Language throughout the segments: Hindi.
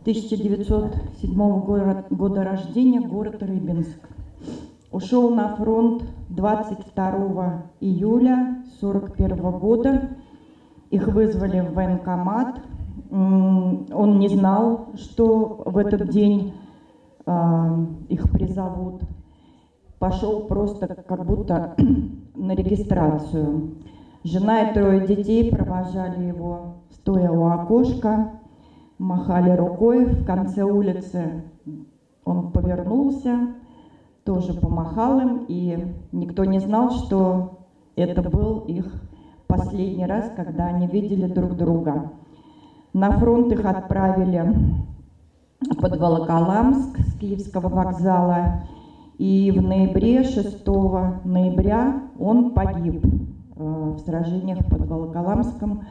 1907 года рождения, город Рыбинск. Ушел на фронт 22 июля 1941 года. Их вызвали в военкомат. Он не знал, что в этот день их призовут. Пошел просто как будто на регистрацию. Жена и 3 детей провожали его, стоя у окошка, махали рукой. В конце улицы он повернулся, тоже помахал им, и никто не знал, что это был их последний раз, когда они видели друг друга. На фронт их отправили под Волоколамск с Киевского вокзала, и в ноябре, 6 ноября, он погиб в сражениях под Волоколамском.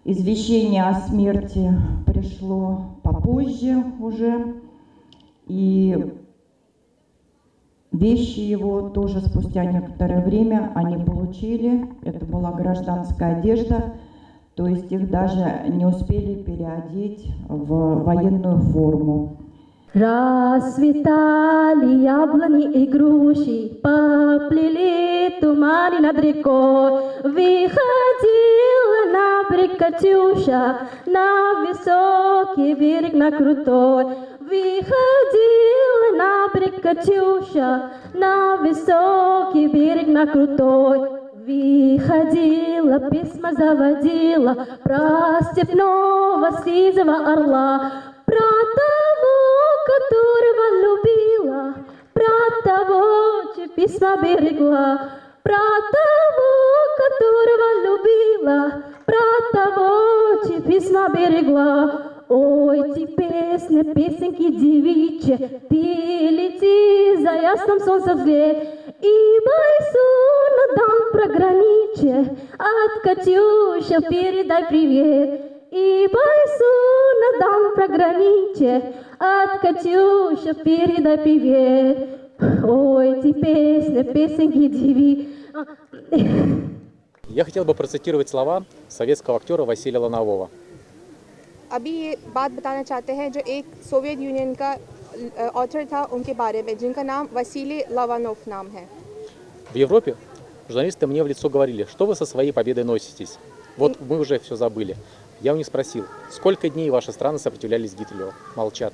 Извещение о смерти пришло попозже уже, и вещи его тоже спустя некоторое время они получили. Это была гражданская одежда, то есть их даже не успели переодеть в военную форму. Расцветали яблони и груши, поплели туманы над рекой. Выходила на берег Катюша, на высокий берег, на крутой. Выходила на берег Катюша, на высокий берег, на крутой. Выходила, письма заводила про степного сизого орла, про того, которого любила, про того, чьи письма берегла, про того, которого любила, про того, чьи письма берегла. Ой, эти песни, песенки девичьи, ты лети за ясным солнцем взгляд, и бойцу надам програничье, от Катюша передай привет. И бойцу надам програничье, от Катюша передай привет. Ой, эти песни, песенки деви. Я хотел бы процитировать слова советского актера Василия Ланового. अभी ये बात बताना चाहते हैं जो एक सोवियत यूनियन का ऑथर था उनके बारे में, जिनका नाम वसीली Лаванов नाम है. В Европе журналисты мне в лицо говорили, что вы со своей победой носитесь. Вот мы уже все забыли. Я у них спросил, сколько дней ваши страны сопротивлялись Гитлеру? Молчат.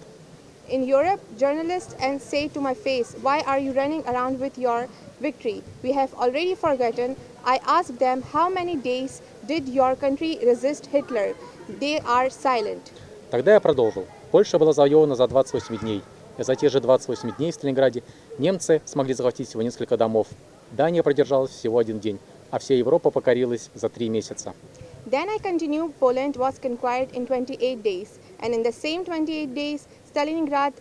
In Europe, journalists and say to my face, why are you running around with your victory? We have already forgotten. I asked them, how many days did your country resist Hitler? They are silent. Тогда я продолжил. Польша была завоевана за 28 дней. И за те же 28 дней в Сталинграде немцы смогли захватить всего несколько домов. Дания продержалась всего 1 день, а вся Европа покорилась за 3 месяца. Then I continue, Poland was conquered in 28 days. And in the same 28 days, Stalingrad,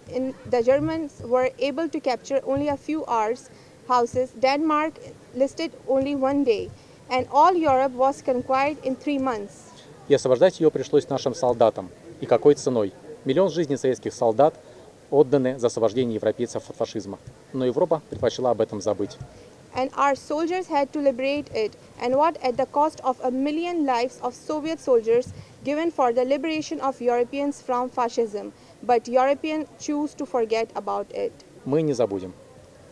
the Germans were able to capture only a few hours houses. Denmark listed only 1 day. And all Europe was conquered in 3 months. И освобождать ее пришлось нашим солдатам. И какой ценой? 1 миллион жизней советских солдат отданы за освобождение европейцев от фашизма. Но Европа предпочла об этом забыть. And our soldiers had to liberate it. And what at the cost of 1 million lives of Soviet soldiers given for the liberation of Europeans from fascism. But Europeans choose to forget about it. Мы не забудем.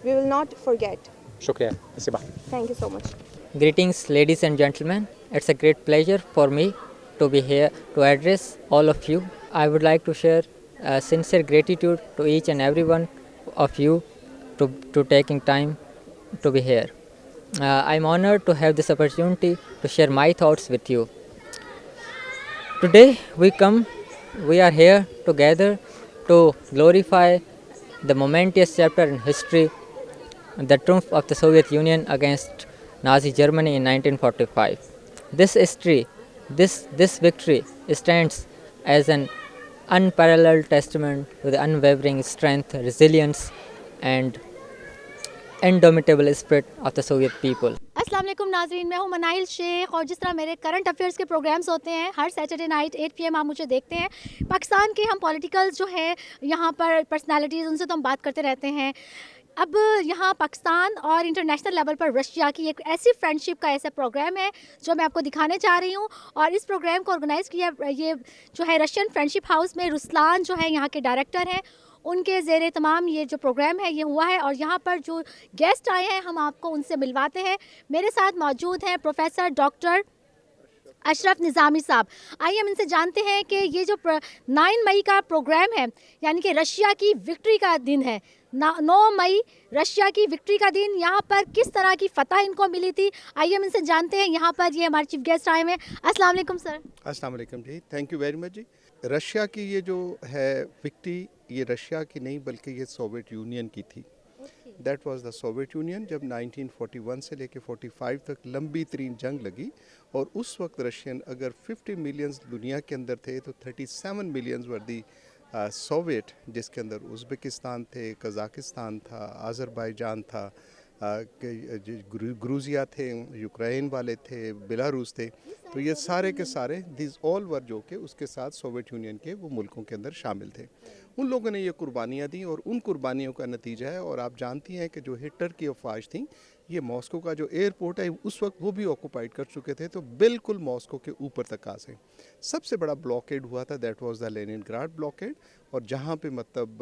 We will not forget. Шукрия. Спасибо. Thank you so much. Greetings, ladies and gentlemen. It's a great pleasure for me to be here to address all of you. I would like to share sincere gratitude to each and every one of you to taking time to be here. I'm honored to have this opportunity to share my thoughts with you. Today we are here together to glorify the momentous chapter in history, the triumph of the Soviet Union against Nazi Germany in 1945. This history, this victory stands as an unparalleled testament to the unwavering strength, resilience and indomitable spirit of the Soviet people. अस्सलाम वालेकुम नाज़रीन, मैं हूँ मनाइल शेख और जिस तरह मेरे करंट अफेयर्स के प्रोग्राम्स होते हैं हर सैटरडे नाइट 8 PM आप मुझे देखते हैं। पाकिस्तान के हम पॉलिटिकल्स जो है यहाँ पर पर्सनालिटीज़ उनसे तो हम बात करते रहते हैं। अब यहाँ पाकिस्तान और इंटरनेशनल लेवल पर रशिया की एक ऐसी फ्रेंडशिप का ऐसा प्रोग्राम है जो मैं आपको दिखाने चाह रही हूँ। और इस प्रोग्राम को ऑर्गेनाइज़ किया ये जो है रशियन फ्रेंडशिप हाउस में रुस्लान जो है यहाँ के डायरेक्टर हैं, उनके ज़ेरे तमाम ये जो प्रोग्राम है ये हुआ है। और यहाँ पर जो गेस्ट आए हैं हम आपको उनसे मिलवाते हैं। मेरे साथ मौजूद हैं प्रोफेसर डॉक्टर अशरफ निज़ामी साहब। आइए हम इनसे जानते हैं कि ये जो 9 मई का प्रोग्राम है, यानी कि रशिया की विक्ट्री का दिन है, 9 मई रशिया की विक्ट्री का दिन, यहाँ पर किस तरह की फ़तह इनको मिली थी। आइए हम इनसे जानते हैं। यहाँ पर ये हमारे चीफ गेस्ट आए हुए हैं। अस्सलाम वालेकुम सर। अस्सलाम वालेकुम जी, थैंक यू वेरी मच जी। रशिया की ये जो है विक्ट्री, ये रशिया की नहीं बल्कि ये सोवियत यूनियन की थी। That was the Soviet union. जब 1941 से लेके 45 तक लंबी तरीन जंग लगी और उस वक्त रशियन अगर 50 मिलियंस दुनिया के अंदर थे तो 37 मिलियंस वर दी सोवियत, जिसके अंदर उज़्बेकिस्तान थे, कज़ाकिस्तान था, अज़रबैजान था, ग्रूजिया थे, यूक्रेन वाले थे, बेलारूस थे। तो ये सारे के सारे दिस ऑल वर जो कि उसके साथ सोवियत यूनियन के वो मुल्कों के अंदर शामिल थे। उन लोगों ने ये कुर्बानियाँ दी और उन कुर्बानियों का नतीजा है। और आप जानती हैं कि जो हिटलर की अफवाज थी, ये मॉस्को का जो एयरपोर्ट है उस वक्त वो भी ऑक्यूपाइड कर चुके थे, तो बिल्कुल मॉस्को के ऊपर तक आ से सबसे बड़ा ब्लॉकेड हुआ था, that was the Leningrad blockade. और जहाँ पे मतलब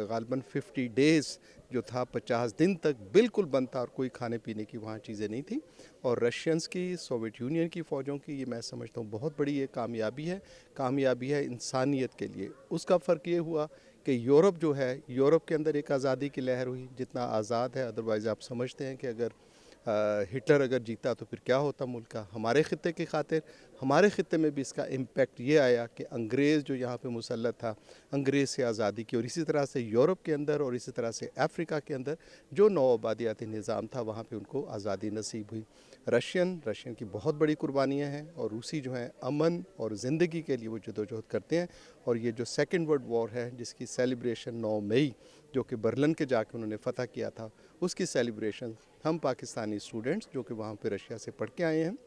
गालबन 50 डेज़ जो था, 50 दिन तक बिल्कुल बंद था और कोई खाने पीने की वहाँ चीज़ें नहीं थी। और रशियंस की, सोवियत यूनियन की फ़ौजों की, ये मैं समझता हूँ बहुत बड़ी ये कामयाबी है इंसानियत के लिए। उसका फ़र्क ये हुआ कि यूरोप जो है, यूरोप के अंदर एक आज़ादी की लहर हुई, जितना आज़ाद है। अदरवाइज़ आप समझते हैं कि अगर हिटलर अगर जीता तो फिर क्या होता मुल्क का। हमारे ख़ित्ते की खातिर, हमारे ख़ित्ते में भी इसका इम्पेक्ट ये आया कि अंग्रेज़ जो यहाँ पे मुसल्लत था, अंग्रेज़ से आज़ादी की। और इसी तरह से यूरोप के अंदर और इसी तरह से अफ्रीका के अंदर जो नौआबादियाती निज़ाम था वहाँ पे उनको आज़ादी नसीब हुई। रशियन की बहुत बड़ी कुर्बानियाँ हैं और रूसी जो हैं अमन और ज़िंदगी के लिए वो जदोजहद करते हैं। और ये जो सेकेंड वर्ल्ड वॉर है, जिसकी सेलिब्रेशन 9 मई जो कि बर्लिन के जाके उन्होंने फ़तह किया था, उसकी सेलिब्रेशन हम पाकिस्तानी स्टूडेंट्स जो कि वहाँ पे रशिया से पढ़ के आए हैं,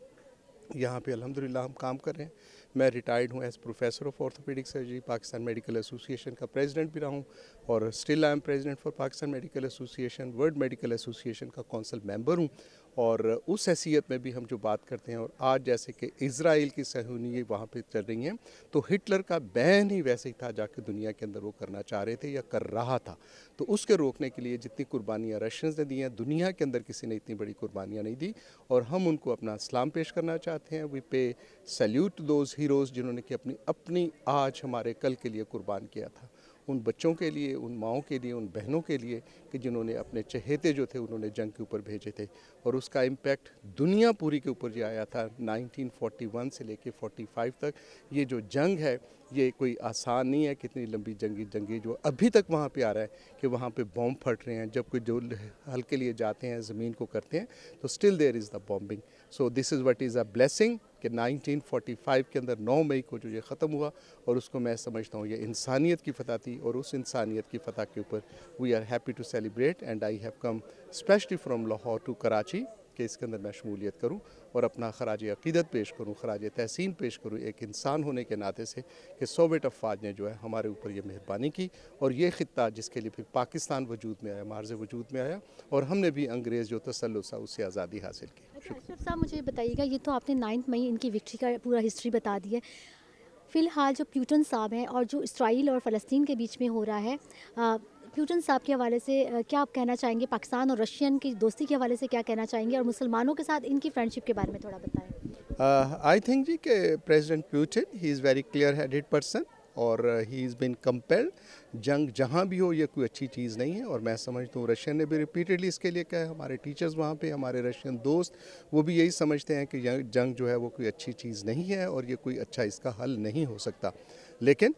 यहाँ पे अल्हम्दुलिल्लाह हम काम कर रहे हैं। मैं रिटायर्ड हूँ as professor of orthopaedic surgery, Pakistan medical association का प्रेसिडेंट भी रहा हूँ और still I am president for Pakistan medical association, world medical association का कौंसल मेंबर हूँ। और उस हैसियत में भी हम जो बात करते हैं, और आज जैसे कि इज़राइल की सहूनी वहाँ पे चल रही हैं, तो हिटलर का बैन ही वैसे ही था जाके दुनिया के अंदर वो करना चाह रहे थे या कर रहा था। तो उसके रोकने के लिए जितनी कुर्बानियाँ रशियंस ने दी हैं, दुनिया के अंदर किसी ने इतनी बड़ी कुर्बानियाँ नहीं दी। और हम उनको अपना सलाम पेश करना चाहते हैं। वी पे सैल्यूट दोज हीरोज़ जिन्होंने कि अपनी आज हमारे कल के लिए कुर्बान किया था। उन बच्चों के लिए, उन माओं के लिए, उन बहनों के लिए कि जिन्होंने अपने चहेते जो थे उन्होंने जंग के ऊपर भेजे थे। और उसका इम्पैक्ट दुनिया पूरी के ऊपर जो आया था 1941 से लेके 45 तक। ये जो जंग है ये कोई आसान नहीं है। कितनी लंबी जंगी जो अभी तक वहाँ पे आ रहा है कि वहाँ पे बॉम्ब फट रहे हैं। जब कोई जो हल के लिए जाते हैं, ज़मीन को करते हैं, तो still there is the bombing. So this is what is a blessing कि 1945 के अंदर 9 मई को जो ये ख़त्म हुआ, और उसको मैं समझता हूँ ये इंसानियत की फ़तह थी। और उस इंसानियत की फ़तह के ऊपर we are happy to celebrate and I have come specially from Lahore to Karachi कि इसके अंदर मैं शमूलियत करूँ और अपना खराज अक़ीदत पेश करूँ, खराज तहसीन पेश करूँ एक इंसान होने के नाते से कि सोवियत अफवाज ने जो है हमारे ऊपर ये मेहरबानी की। और ये ख़ित्ता जिसके लिए फिर पाकिस्तान वजूद में आया, मार्ज़ वजूद में आया, और हमने भी अंग्रेज़ जो तसल्लुस था उससे आज़ादी हासिल की। अशरफ साहब मुझे बताइएगा, ये तो आपने 9 मई इनकी विक्ट्री का पूरा हिस्ट्री बता दी है। फ़िलहाल जो प्यूटन साहब हैं और जो इसराइल और फ़लस्तीन के बीच में हो रहा है, प्यूटन साहब के हवाले से क्या आप कहना चाहेंगे? पाकिस्तान और रशियन की दोस्ती के हवाले से क्या कहना चाहेंगे? और मुसलमानों के साथ इनकी फ्रेंडशिप के बारे में थोड़ा बताएं। आई थिंक जी कि president Putin he is very clear headed person और ही इज़ बिन कंपेल्ड। जंग जहाँ भी हो ये कोई अच्छी चीज़ नहीं है। और मैं समझता हूँ रशियन ने भी रिपीटेडली इसके लिए कहा है। हमारे टीचर्स वहाँ पे, हमारे रशियन दोस्त, वो भी यही समझते हैं कि जंग जो है वो कोई अच्छी चीज़ नहीं है और ये कोई अच्छा इसका हल नहीं हो सकता। लेकिन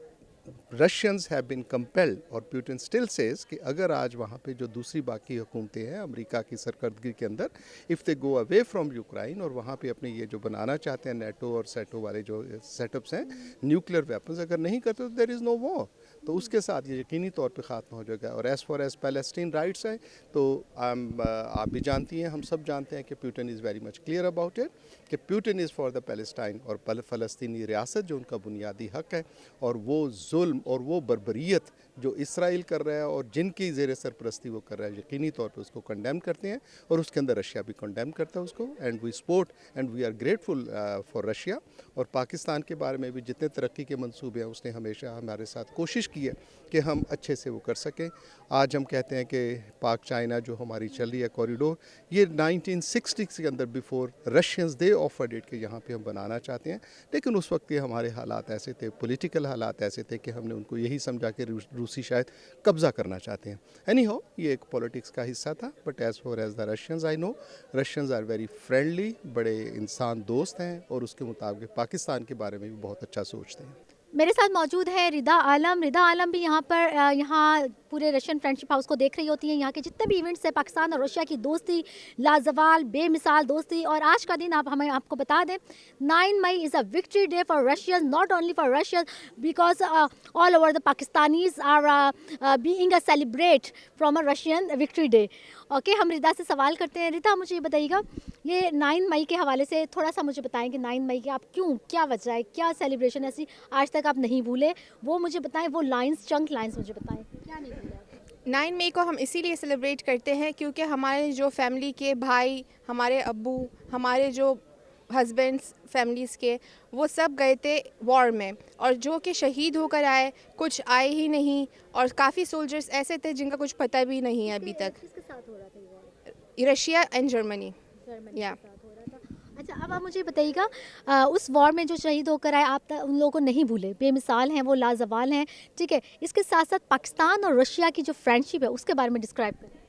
रशियंस हैव बिन कंपेल्ड और पुतिन स्टिल सेज कि अगर आज वहाँ पे जो दूसरी बाकी हुकूमतें हैं अमेरिका की सरकर्दगी के अंदर, if they go away from Ukraine और वहाँ पे अपने ये जो बनाना चाहते हैं नेटो और सेटो वाले जो सेटअप्स हैं, न्यूक्लियर वेपन्स अगर नहीं करते तो देयर इज़ नो वॉर, तो उसके साथ ये यकीनी तौर पे ख़त्म हो जाएगा। और as for as Palestine rights है तो आप भी जानती हैं, हम सब जानते हैं कि Putin is very much clear about it कि Putin is for the Palestine और फ़लस्तीनी रियासत जो उनका बुनियादी हक़ है। और वो जुल्म और वो बर्बरियत जो इसराइल कर रहा है और जिनकी ज़ेर सरपरस्ती वो कर रहा है, यकीनी तौर पे उसको कंडेम करते हैं और उसके अंदर रशिया भी कंडेम करता है उसको। And we support and we are grateful for Russia. और पाकिस्तान के बारे में भी जितने तरक्की के मंसूबे हैं उसने हमेशा हमारे साथ कोशिश की है कि हम अच्छे से वो कर सकें। आज हम कहते हैं कि पाक चाइना जो हमारी चल रही है कॉरिडोर, ये 1960 के अंदर before Russians they offered it कि यहाँ पे हम बनाना चाहते हैं, लेकिन उस वक्त के हमारे हालात ऐसे थे, पॉलिटिकल हालात ऐसे थे कि हमने उनको यही समझा कि रूसी शायद कब्ज़ा करना चाहते हैं। एनी हाउ ये एक पॉलिटिक्स का हिस्सा था। But as far as the Russians I know, Russians are very friendly, बड़े इंसान दोस्त हैं और उसके मुताबिक पाकिस्तान के बारे में भी बहुत अच्छा सोचते हैं। मेरे साथ मौजूद है रिदा आलम। रिदा आलम भी यहाँ पर यहाँ पूरे रशियन फ्रेंडशिप हाउस को देख रही होती हैं। यहाँ के जितने भी इवेंट्स हैं, पाकिस्तान और रशिया की दोस्ती लाजवाल बेमिसाल दोस्ती। और आज का दिन आपको बता दें, 9 May is a victory day for Russian, not only for Russian because all over the Pakistanis are being a celebrate from a Russian victory day. Okay, हम रिदा से सवाल करते हैं। रिदा, मुझे ये बताइएगा, ये 9 मई के हवाले से थोड़ा सा मुझे बताएं कि 9 मई के आप क्यों, क्या वजह है, क्या सेलिब्रेशन ऐसी आज तक आप नहीं भूले, वो मुझे बताएं। वो लाइंस, चंक लाइंस मुझे बताएं, क्या नहीं भूला। 9 मई को हम इसीलिए सेलिब्रेट करते हैं क्योंकि हमारे जो फैमिली के भाई, हमारे अब्बू, हमारे जो हस्बैंड्स फैमिलीज़ के, वो सब गए थे वॉर में और जो कि शहीद होकर आए, कुछ आए ही नहीं। और काफ़ी सोल्जर्स ऐसे थे जिनका कुछ पता भी नहीं है अभी तक। किसके साथ हो रहा था ये वॉर? Russia and Germany. के साथ हो रहा था। अच्छा, अब आप मुझे बताइएगा, उस वॉर में जो शहीद होकर आए, आप उन लोगों को नहीं भूले, बेमिसाल हैं, वो लाजवाल हैं, ठीक है। इसके साथ साथ पाकिस्तान और रशिया की जो फ्रेंडशिप है उसके बारे में डिस्क्राइब करें।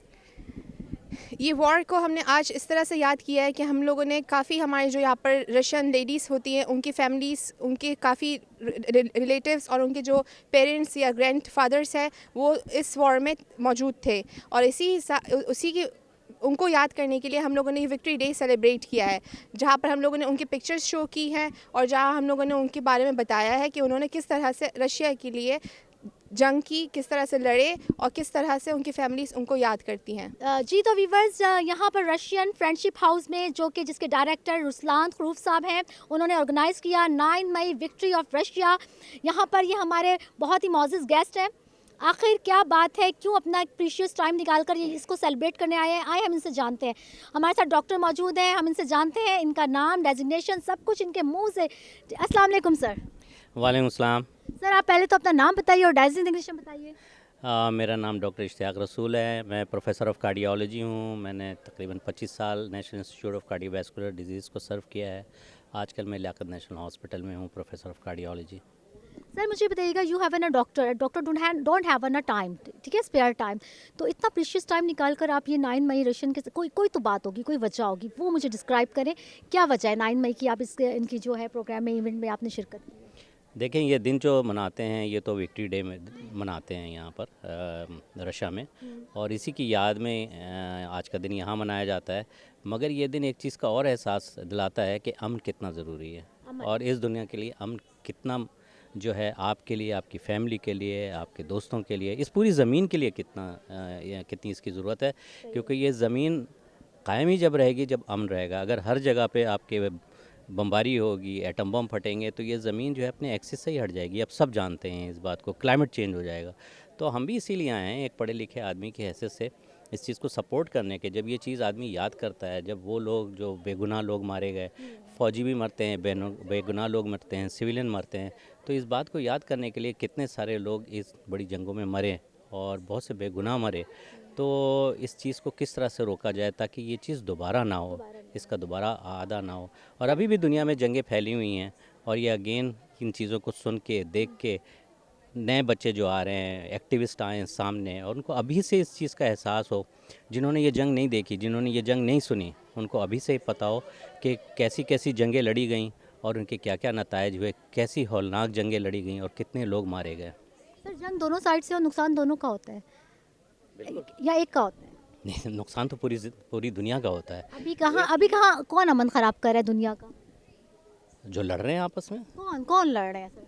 ये वॉर को हमने आज इस तरह से याद किया है कि हम लोगों ने काफ़ी, हमारे जो यहाँ पर रशियन लेडीज़ होती हैं, उनकी फैमिलीज़, उनके काफ़ी रिलेटिव्स और उनके जो पेरेंट्स या ग्रैंड फादर्स हैं, वो इस वॉर में मौजूद थे। और उसी की उनको याद करने के लिए हम लोगों ने ये विक्ट्री डे सेलिब्रेट किया है, जहाँ पर हम लोगों ने उनकी पिक्चर्स शो की हैं और जहाँ हम लोगों ने उनके बारे में बताया है कि उन्होंने किस तरह से रशिया के लिए जंग की, किस तरह से लड़े और किस तरह से उनकी फैमिलीज उनको याद करती हैं। जी, तो वीवर्स, यहाँ पर रशियन फ्रेंडशिप हाउस में जिसके डायरेक्टर रुस्लान खरूफ साहब हैं, उन्होंने ऑर्गेनाइज़ किया 9 मई विक्ट्री ऑफ रशिया। यहाँ पर ये हमारे बहुत ही मौजूद गेस्ट हैं। आखिर क्या बात है, क्यों अपना एक प्रीशियस टाइम निकाल कर ये इसको सेलिब्रेट करने आए हैं? आए हम इनसे जानते हैं। हमारे साथ डॉक्टर मौजूद हैं, हम इनसे जानते हैं इनका नाम, डेजिग्नेशन, सब कुछ इनके मुंह से। अस्सलाम वालेकुम सर। वालेकुम सलाम। सर, आप पहले तो अपना नाम बताइए और डेजिग्नेशन बताइए। मेरा नाम डॉक्टर इश्तियाक रसूल है। मैं प्रोफेसर ऑफ कार्डियोलॉजी हूँ। मैंने तकरीबन 25 साल national institute of cardiovascular disease को सर्व किया है। आजकल मैं लियाकत नेशनल हॉस्पिटल में हूँ, प्रोफेसर ऑफ कार्डियोलॉजी। सर, मुझे बताइएगा, you have an a doctor don't have a time, ठीक है, स्पेयर टाइम। तो इतना प्रीशियस टाइम निकाल कर आप ये 9 मई रशियन के कोई तो बात होगी, कोई वजह होगी, वो मुझे डिस्क्राइब करें। क्या वजह है 9 मई की आप इनकी जो है प्रोग्राम में, इवेंट में आपने शिरकत की? देखें, ये दिन जो मनाते हैं ये तो विक्ट्री डे में मनाते हैं यहाँ पर रशिया में, और इसी की याद में आज का दिन यहाँ मनाया जाता है। मगर ये दिन एक चीज़ का और एहसास दिलाता है कि अमन कितना ज़रूरी है और इस दुनिया के लिए अमन कितना जो है, आपके लिए, आपकी फैमिली के लिए, आपके दोस्तों के लिए, इस पूरी ज़मीन के लिए कितनी इसकी ज़रूरत है। क्योंकि ये ज़मीन कायम ही जब रहेगी जब अमन रहेगा। अगर हर जगह पे आपके बमबारी होगी, एटम बम फटेंगे, तो ये ज़मीन जो है अपने एक्सिस से ही हट जाएगी। अब सब जानते हैं इस बात को, क्लाइमेट चेंज हो जाएगा। तो हम भी इसीलिए आए हैं एक पढ़े लिखे आदमी की हैसियत से इस चीज़ को सपोर्ट करने के। जब ये चीज़ आदमी याद करता है, जब वो लोग जो बेगुनाह लोग मारे गए, फ़ौजी भी मरते हैं, बेगुनाह लोग मरते हैं, सिविलियन मरते हैं, तो इस बात को याद करने के लिए कितने सारे लोग इस बड़ी जंगों में मरे और बहुत से बेगुनाह मरे। तो इस चीज़ को किस तरह से रोका जाए ताकि ये चीज़ दोबारा ना हो, इसका दोबारा आदा ना हो। और अभी भी दुनिया में जंगें फैली हुई हैं और ये अगेन इन चीज़ों को सुन के, देख के, नए बच्चे जो आ रहे हैं, एक्टिविस्ट आए हैं सामने, और उनको अभी से इस चीज़ का एहसास हो। जिन्होंने ये जंग नहीं देखी, जिन्होंने ये जंग नहीं सुनी, उनको अभी से ही पता हो कि कैसी कैसी जंगें लड़ी गईं और उनके क्या क्या नतायज हुए, कैसी हौलनाक जंगें लड़ी गईं और कितने लोग मारे गए। सर, जंग दोनों साइड से और नुकसान दोनों का होता है या एक का होता है? नहीं, नुकसान तो पूरी दुनिया का होता है। अभी कहाँ कौन अमन ख़राब कर रहा है दुनिया का? जो लड़ रहे हैं आपस में। कौन लड़ रहे हैं सर?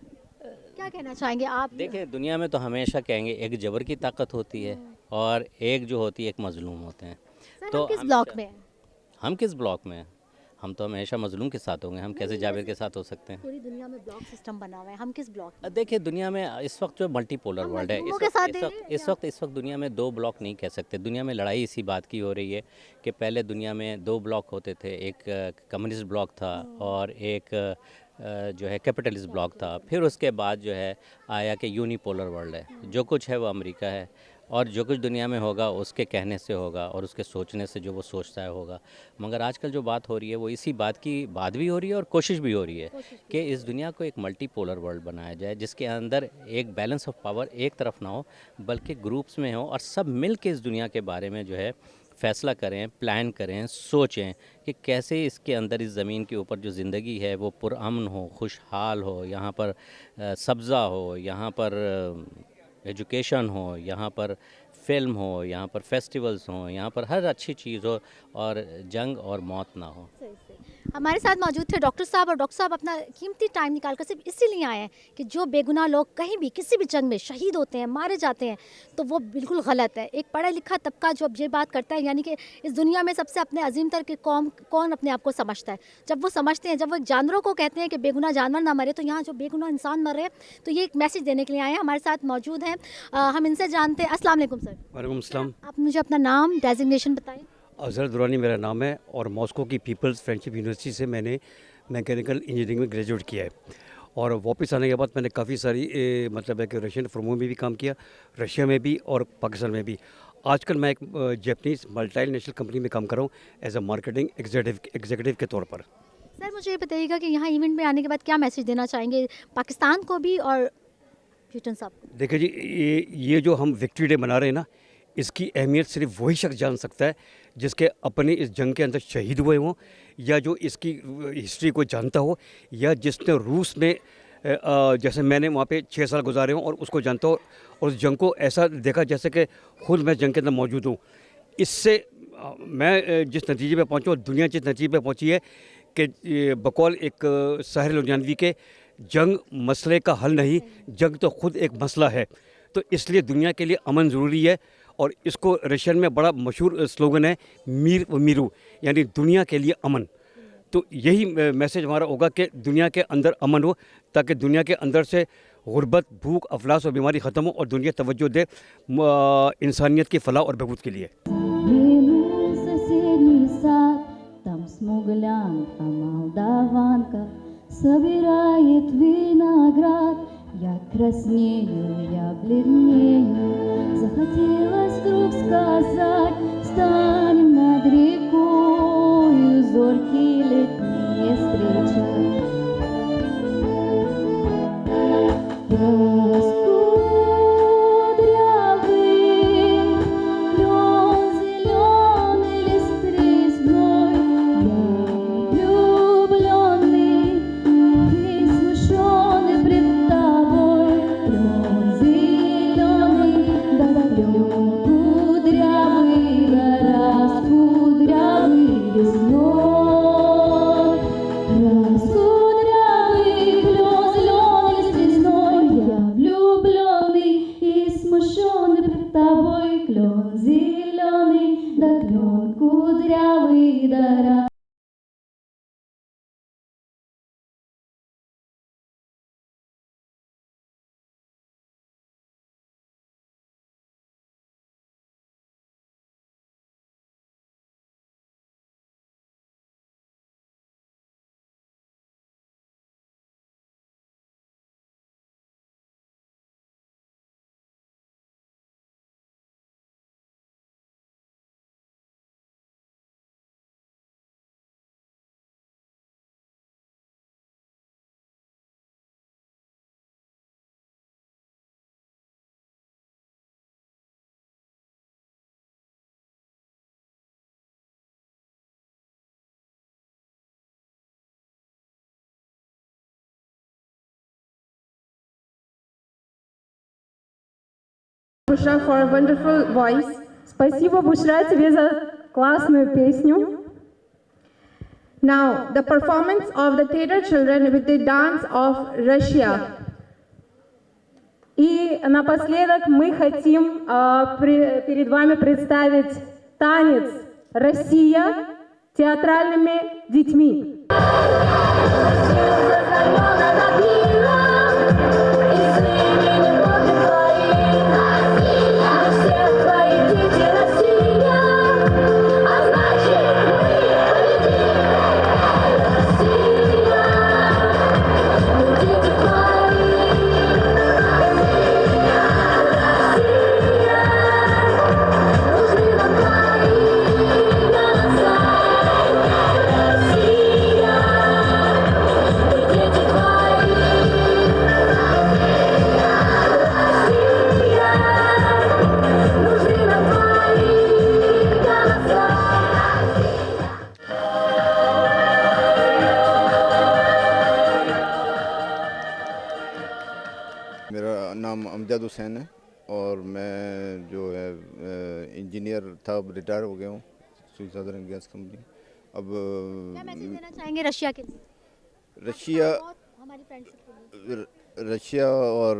क्या कहना चाहेंगे आप? देखें, दुनिया में तो हमेशा कहेंगे एक जबर की ताकत होती है और एक जो होती है एक मजलूम होते हैं। सर, तो हम किस ब्लॉक में हैं? हम किस ब्लॉक में हैं? हम तो हमेशा मजलूम के साथ होंगे, हम कैसे जावेद के साथ हो सकते हैं। पूरी दुनिया में ब्लॉक सिस्टम बना हुआ है, हम किस ब्लॉक? देखिए दुनिया में इस वक्त जो मल्टीपोलर वर्ल्ड है, इस वक्त दुनिया में 2 ब्लॉक नहीं कह सकते। दुनिया में लड़ाई इसी बात की हो रही है कि पहले दुनिया में 2 ब्लॉक होते थे, एक कम्युनिस्ट ब्लॉक था और एक जो है कैपिटलिस्ट ब्लॉक था। फिर उसके बाद जो है आया कि यूनिपोलर वर्ल्ड है, जो कुछ है वो अमेरिका है और जो कुछ दुनिया में होगा उसके कहने से होगा और उसके सोचने से, जो वो सोचता है होगा। मगर आजकल जो बात हो रही है वो इसी बात की बात भी हो रही है और कोशिश भी हो रही है कि इस दुनिया को एक मल्टीपोलर वर्ल्ड बनाया जाए, जिसके अंदर एक बैलेंस ऑफ पावर एक तरफ ना हो बल्कि ग्रुप्स में हो और सब मिल के इस दुनिया के बारे में जो है फैसला करें, प्लान करें, सोचें कि कैसे इसके अंदर इस ज़मीन के ऊपर जो ज़िंदगी है वो पुरअमन हो, खुशहाल हो, यहाँ पर सब्ज़ा हो, यहाँ पर एजुकेशन हो, यहाँ पर फिल्म हो, यहाँ पर फेस्टिवल्स हों, यहाँ पर हर अच्छी चीज़ हो और जंग और मौत ना हो। हमारे साथ मौजूद थे डॉक्टर साहब, और डॉक्टर साहब अपना कीमती टाइम निकाल कर सिर्फ इसीलिए आए हैं कि जो बेगुनाह लोग कहीं भी किसी भी जंग में शहीद होते हैं, मारे जाते हैं, तो वो बिल्कुल गलत है। एक पढ़ा लिखा तबका जो अब ये बात करता है, यानी कि इस दुनिया में सबसे अपने अजीम तर के कौम कौन अपने आप को समझता है, जब वो समझते हैं, जब वो जानवरों को कहते हैं कि बेगुनाह जानवर ना मरे, तो यहाँ जो बेगुनाह इंसान मर रहे हैं, तो ये एक मैसेज देने के लिए आए हैं। हमारे साथ मौजूद हैं, हम इनसे जानते हैं। अस्सलाम वालेकुम सर। वालेकुम सलाम। आप मुझे अपना नाम, डेजिग्नेशन बताएं। अजहर दुरानी मेरा नाम है और मॉस्को की पीपल्स फ्रेंडशिप यूनिवर्सिटी से मैंने मैकेनिकल इंजीनियरिंग में ग्रेजुएट किया है और वापस आने के बाद मैंने काफ़ी सारी मतलब है कि रशियन फर्मों में भी काम किया, रशिया में भी और पाकिस्तान में भी। आजकल मैं एक जापानीज़ मल्टीनेशनल कंपनी में काम कर रहा हूँ एज अ मार्केटिंग एग्जीक्यूटिव के तौर पर। सर मुझे ये बताइएगा कि यहाँ इवेंट में आने के बाद क्या मैसेज देना चाहेंगे पाकिस्तान को भी और ह्यूटन साहब को? देखिए जी, ये जो हम विक्ट्री डे मना रहे हैं ना, इसकी अहमियत सिर्फ वही शख्स जान सकता है जिसके अपने इस जंग के अंदर शहीद हुए हों, या जो इसकी हिस्ट्री को जानता हो, या जिसने रूस में जैसे मैंने वहाँ पे 6 साल गुजारे हों और उसको जानता हो और उस जंग को ऐसा देखा जैसे कि खुद मैं जंग के अंदर मौजूद हूँ। इससे मैं जिस नतीजे पे पहुँचा, दुनिया जिस नतीजे पे पहुँची है कि बकौल एक साहिर लुधियानवी के, जंग मसले का हल नहीं, जंग तो खुद एक मसला है। तो इसलिए दुनिया के लिए अमन ज़रूरी है और इसको रशियन में बड़ा मशहूर स्लोगन है, मीर व मीरू, यानी दुनिया के लिए अमन। तो यही मैसेज हमारा होगा कि दुनिया के अंदर अमन हो, ताकि दुनिया के अंदर से गुर्बत, भूख, अफलास और बीमारी ख़त्म हो और दुनिया तवज्जो दे इंसानियत की फलाह और बहबूद के लिए। Я краснею, я бледнею, захотелось вдруг сказать, станем над рекою зорьки летние встречать. Bushra for a wonderful voice. Спасибо, Bushra, тебе за классную песню. Now, the performance of the theater children with the dance of Russia. И напоследок мы хотим перед вами представить танец «Россия», театральными детьми. मेरा नाम अमजद हुसैन है और मैं जो है इंजीनियर था, अब रिटायर हो गया हूँ स्वीट सदर्न गैस कंपनी। अब क्या मैसेज देना चाहेंगे रशिया के लिए? हमारी फ्रेंडशिप के लिए। रशिया और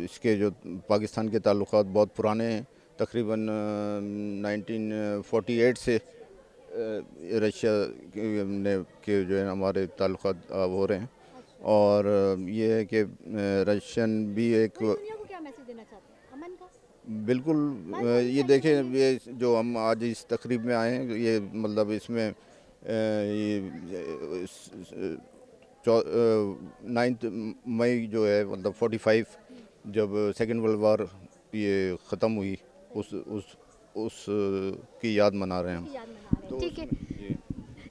इसके जो पाकिस्तान के ताल्लुकात बहुत पुराने हैं, तकरीबन 1948 से रशिया के जो है हमारे ताल्लुकात हो रहे हैं। और ये है कि रशियन भी एक दुनिया को क्या मैसेज देना चाहते हैं? अमन का? बिल्कुल। ये देखें, ये जो हम आज इस तकरीब में आए हैं, ये मतलब इसमें 9 मई जो है मतलब 45 जब सेकेंड वर्ल्ड वार ये ख़त्म हुई, उस की याद मना रहे हैं हम। ठीक है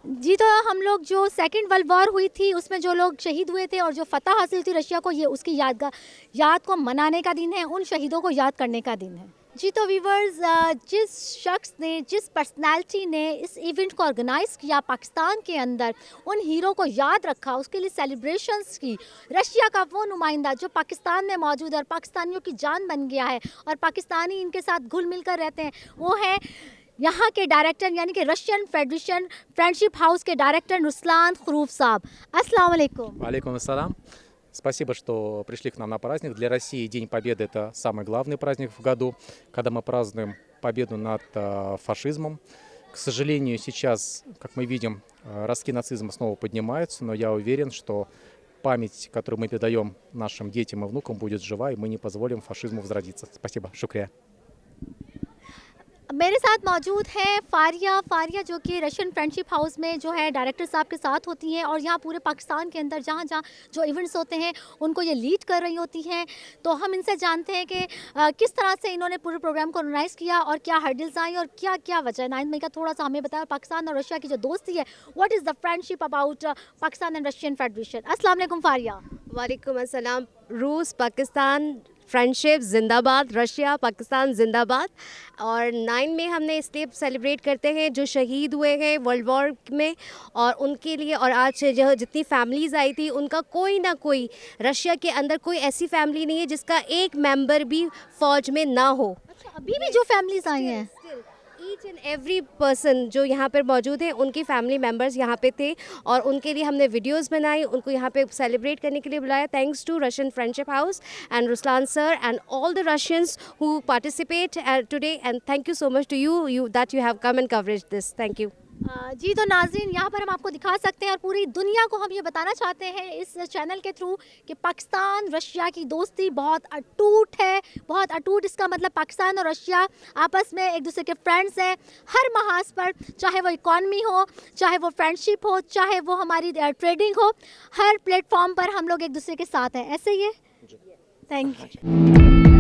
जी। तो हम लोग जो सेकंड वर्ल्ड वॉर हुई थी उसमें जो लोग शहीद हुए थे और जो फतह हासिल थी रशिया को, ये उसकी याद को मनाने का दिन है, उन शहीदों को याद करने का दिन है जी। तो व्यूवर्स, जिस शख्स ने, जिस पर्सनालिटी ने इस इवेंट को ऑर्गेनाइज़ किया पाकिस्तान के अंदर, उन हीरो को याद रखा, उसके लिए सेलिब्रेशंस की, रशिया का वो नुमाइंदा जो पाकिस्तान में मौजूद है और पाकिस्तानियों की जान बन गया है और पाकिस्तानी इनके साथ घुल मिल कर रहते हैं, वो है यहाँ के डायरेक्टर यानी कि रशियन फेडरेशन फ्रेंडशिप हाउस के डायरेक्टर रुस्लान खरूफ साहब। अस्सलाम वालेकुम। Валейкум ассалам. Спасибо, что пришли к нам на праздник. Для России День Победы – это самый главный праздник в году, когда мы празднуем победу над фашизмом. К сожалению, сейчас, как мы видим, ростки нацизма снова поднимаются, но я уверен, что память, которую мы передаем нашим детям и внукам, будет жива, и мы не позволим фашизму возродиться. Спасибо. Шукрия. मेरे साथ मौजूद है फारिया जो कि रशियन फ्रेंडशिप हाउस में जो है डायरेक्टर साहब के साथ होती हैं और यहाँ पूरे पाकिस्तान के अंदर जहाँ जहाँ जो इवेंट्स होते हैं उनको ये लीड कर रही होती हैं। तो हम इनसे जानते हैं कि किस तरह से इन्होंने पूरे प्रोग्राम को ऑर्गेनाइज़ किया और क्या हर्डल्स आई और क्या क्या वजह। 9 मई का थोड़ा सा हमें बताया। पाकिस्तान और रशिया की जो दोस्ती है, what is the friendship about Pakistan and Russian federation. अस्सलाम वालेकुम फारिया। वालेकुम अस्सलाम। रूस पाकिस्तान फ्रेंडशिप जिंदाबाद, रशिया पाकिस्तान जिंदाबाद। और 9 में हमने इसलिए सेलिब्रेट करते हैं जो शहीद हुए हैं वर्ल्ड वॉर में, और उनके लिए, और आज जो जितनी फैमिलीज़ आई थी उनका कोई ना कोई, रशिया के अंदर कोई ऐसी फैमिली नहीं है जिसका एक मेंबर भी फ़ौज में ना हो। अच्छा, अभी भी जो फैमिलीज़ आई हैं, ईच एंड एवरी पर्सन जो यहाँ पर मौजूद है उनकी फैमिली मेम्बर्स यहाँ पे थे और उनके लिए हमने वीडियोस बनाई, उनको यहाँ पे सेलिब्रेट करने के लिए बुलाया। Thanks to Russian friendship house and Ruslan sir and all the Russians who participate today, and thank you so much to you that you have come and coverage this. Thank you जी। तो नाज़रीन, यहाँ पर हम आपको दिखा सकते हैं और पूरी दुनिया को हम ये बताना चाहते हैं इस चैनल के थ्रू कि पाकिस्तान रशिया की दोस्ती बहुत अटूट है, बहुत अटूट। इसका मतलब पाकिस्तान और रशिया आपस में एक दूसरे के फ्रेंड्स हैं हर महाज पर, चाहे वो इकॉनमी हो, चाहे वो फ्रेंडशिप हो, चाहे वो हमारी ट्रेडिंग हो, हर प्लेटफॉर्म पर हम लोग एक दूसरे के साथ हैं। ऐसे ही है। Thank you.